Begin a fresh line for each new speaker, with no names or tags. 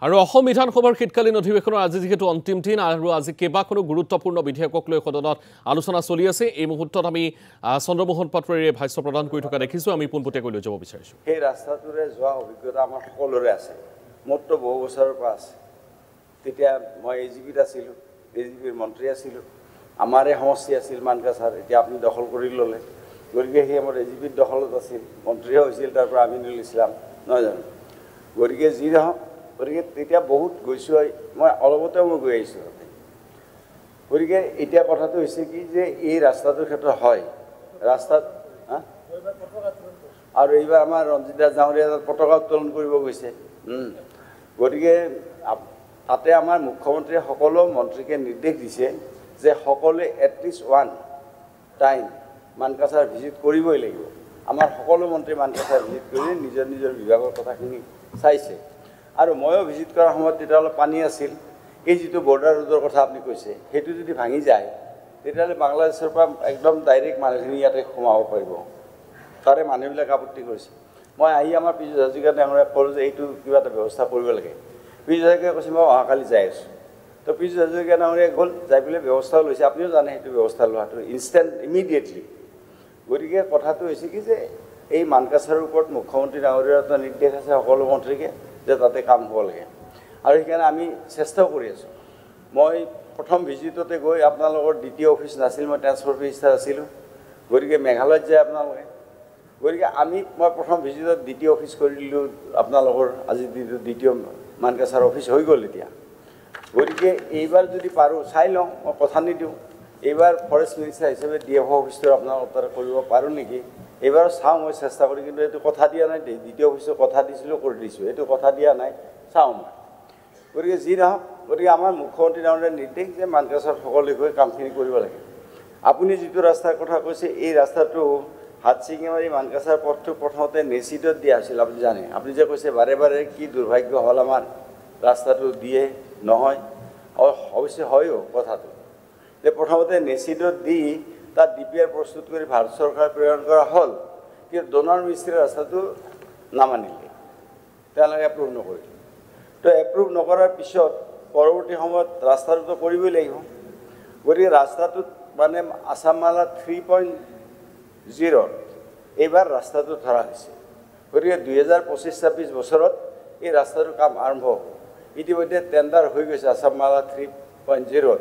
আৰু অসম বিধানসভাৰ শীতকালীন অধিৱেশনৰ আজি যেহেতু অন্তিম দিন আৰু আজি কেইবাখনো গুৰুত্বপূৰ্ণ বিধেয়কক লৈ সদনত আলোচনা চলি আছে। এই মুহূৰ্তত আমি চন্দ্ৰমোহন পাটোৱাৰীয়ে ভাষ্য প্ৰদান কৰি থকা দেখিছোঁ। আমি পোনপটীয়াকৈ লৈ যাব বিচাৰিছোঁ।
সেই ৰাস্তাটোৰে যোৱা অভিজ্ঞতা আমাৰ সকলোৰে আছে। মোৰতো বহু বছৰৰ পৰা আছে। তেতিয়া মই এজিপিত আছিলোঁ, এজিপিৰ মন্ত্ৰী আছিলোঁ। আমাৰে সমষ্টি আছিল মানকাছাৰ, এতিয়া আপুনি দখল কৰি ল'লে। গতিকে সেই আমাৰ এজিপিৰ দখলত আছিল, মন্ত্ৰীও হৈছিল তাৰ পৰা আমিনুল ইছলাম, নহয় জানো? গতিকে যি নহওক, গতিকে তেতিয়া বহুত গৈছোঁ, মই অলপতে মই গৈ আহিছোঁ তাতে। গতিকে এতিয়া কথাটো হৈছে কি যে এই ৰাস্তাটোৰ ক্ষেত্ৰত হয় ৰাস্তাত আৰু এইবাৰ আমাৰ ৰঞ্জিত দাস ডাঙৰীয়া তাত পতাকা উত্তোলন কৰিব গৈছে। গতিকে তাতে আমাৰ মুখ্যমন্ত্ৰীয়ে সকলো মন্ত্ৰীকে নিৰ্দেশ দিছে যে সকলোৱে at least one time Mankachar visit কৰিবই লাগিব। আমাৰ সকলো মন্ত্ৰী মানকাছাৰ ভিজিট কৰি নিজৰ নিজৰ বিভাগৰ কথাখিনি চাইছে। আৰু ময়ো ভিজিট কৰাৰ সময়ত তেতিয়া অলপ পানী আছিল। এই যিটো বৰ্ডাৰ ৰোডৰ কথা আপুনি কৈছে, সেইটো যদি ভাঙি যায় তেতিয়াহ'লে বাংলাদেশৰ পৰা একদম ডাইৰেক্ট মানুহখিনি ইয়াতে সোমাব পাৰিব। তাৰে মানুহবিলাকে আপত্তি কৰিছে। মই আহি আমাৰ পীযুষ হাজৰিকা ডাঙৰীয়াক ক'লোঁ যে এইটো কিবা এটা ব্যৱস্থা কৰিব লাগে। পীযুষ হাজৰিকাই কৈছে মই অহাকালি যাই আছোঁ। তো পীযুষ হাজৰিকা ডাঙৰীয়াই গ'ল, যাই পেলাই ব্যৱস্থাও লৈছে। আপুনিও জানে সেইটো ব্যৱস্থা লোৱাটো ইনষ্টেণ্ট ইমিডিয়েটলি। গতিকে কথাটো হৈছে কি যে এই মানকাছাৰৰ ওপৰত মুখ্যমন্ত্ৰী ডাঙৰীয়াৰ এটা নিৰ্দেশ আছে সকলো মন্ত্ৰীকে যে তাতে কাম হ'ব লাগে। আৰু সেইকাৰণে আমি চেষ্টাও কৰি আছোঁ। মই প্ৰথম ভিজিটতে গৈ আপোনালোকৰ দ্বিতীয় অফিচ নাছিল, মই ট্ৰেন্সপৰ্ট মিনিষ্টাৰ আছিলোঁ। গতিকে মেঘালয়ত যায় আপোনালোকে। গতিকে মই প্ৰথম ভিজিটত দ্বিতীয় অফিচ কৰি দিলোঁ আপোনালোকৰ, আজি দ্বিতীয় মানকাছাৰ অফিচ হৈ গ'ল এতিয়া। গতিকে এইবাৰ যদি পাৰোঁ চাই লওঁ, মই কথা নিদিওঁ। এইবাৰ ফৰেষ্ট মিনিষ্টাৰ হিচাপে DF অফিচটো আপোনালোকৰ তাত কৰিব পাৰোঁ নেকি? এইবাৰ চাওঁ, মই চেষ্টা কৰি, কিন্তু এইটো কথা দিয়া নাই। দ্বিতীয় অফিচত কথা দিছিলোঁ, কৰি দিছোঁ। এইটো কথা দিয়া নাই, চাওঁ মই। গতিকে যি নহওক, গতিকে আমাৰ মুখ্যমন্ত্ৰী ডাঙৰীয়াৰ নিৰ্দেশ যে মানকাছাৰ সকলোৱে গৈ কামখিনি কৰিব লাগে। আপুনি যিটো ৰাস্তাৰ কথা কৈছে, এই ৰাস্তাটো হাতচিঙিমাৰি মানকাছাৰ পথটো প্ৰথমতে নেচিডত দিয়া হৈছিল, আপুনি জানে। আপুনি যে কৈছে বাৰে বাৰে কি দুৰ্ভাগ্য হ'ল আমাৰ, ৰাস্তাটো দিয়ে নহয়। অৱশ্যে হয়ও কথাটো যে প্ৰথমতে নেচিডত দি তাত DPR প্ৰস্তুত কৰি ভাৰত চৰকাৰ প্ৰেৰণ কৰা হ'ল, কিন্তু ডনাৰ মিস্ত্ৰীয়ে ৰাস্তাটো নামানিলে, তেওঁলোকে এপ্ৰুভ নকৰিলে। তো এপ্ৰুভ নকৰাৰ পিছত পৰৱৰ্তী সময়ত ৰাস্তাটোতো কৰিবই লাগিব। গতিকে ৰাস্তাটোত মানে আছামমালা 3.0 এইবাৰ ৰাস্তাটো ধৰা হৈছে। গতিকে 2025-26 বছৰত এই ৰাস্তাটোৰ কাম আৰম্ভ হ'ব। ইতিমধ্যে টেণ্ডাৰ হৈ গৈছে আছামমালা 3.0